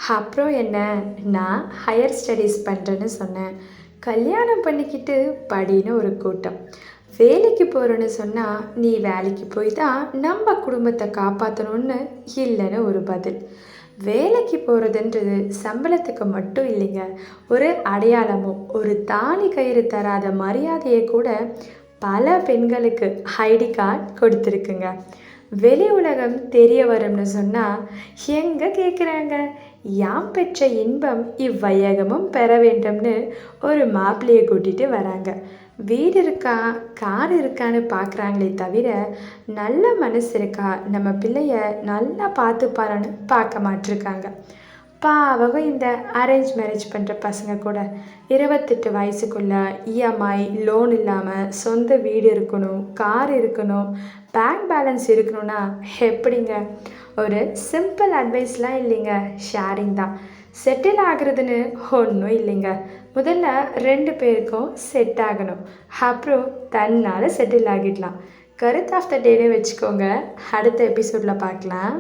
அப்புறம் என்ன, நான் ஹையர் ஸ்டடீஸ் பண்ணுறேன்னு சொன்னேன். கல்யாணம் பண்ணிக்கிட்டு படின்னு ஒரு கூட்டம். வேலைக்கு போகிறேன்னு சொன்னால் நீ வேலைக்கு போய் தான் நம்ம குடும்பத்தை காப்பாற்றணும்னு இல்லைன்னு ஒரு பதில். வேலைக்கு போகிறதுன்றது சம்பளத்துக்கு மட்டும் இல்லைங்க, ஒரு அடையாளமும் ஒரு தாலி கயிறு தராத மரியாதையை கூட பல பெண்களுக்கு ஐடி கார்டு கொடுத்துருக்குங்க. வெளி உலகம் தெரிய வரும்னு சொன்னால் எங்கே கேட்குறாங்க. யாம் பெற்ற இன்பம் இவ்வையகமும் பெற வேண்டும்னு ஒரு மாப்பிள்ளையை கூட்டிகிட்டு வராங்க. வீடு இருக்கா, கார் இருக்கான்னு பார்க்குறாங்களே தவிர நல்ல மனசு இருக்கா, நம்ம பிள்ளைய நல்லா பார்த்துப்பாரான்னு பார்க்க மாட்டிருக்காங்க. பாவகம் இந்த அரேஞ்ச் மேரேஜ் பண்ணுற பசங்க கூட 28 வயசுக்குள்ளே இஎம்ஐ லோன் இல்லாமல் சொந்த வீடு இருக்கணும், கார் இருக்கணும், பேங்க் பேலன்ஸ் இருக்கணும்னா எப்படிங்க? ஒரு சிம்பிள் அட்வைஸ்லாம் இல்லைங்க, ஷேரிங் தான். செட்டில் ஆகுறதுன்னு ஒன்றும் இல்லைங்க. முதல்ல 2 பேருக்கும் செட் ஆகணும், அப்புறம் தன்னால் செட்டில் ஆகிடலாம். கருத்து ஆஃப் த டேனே வச்சுக்கோங்க. அடுத்த எபிசோடில் பார்க்கலாம்.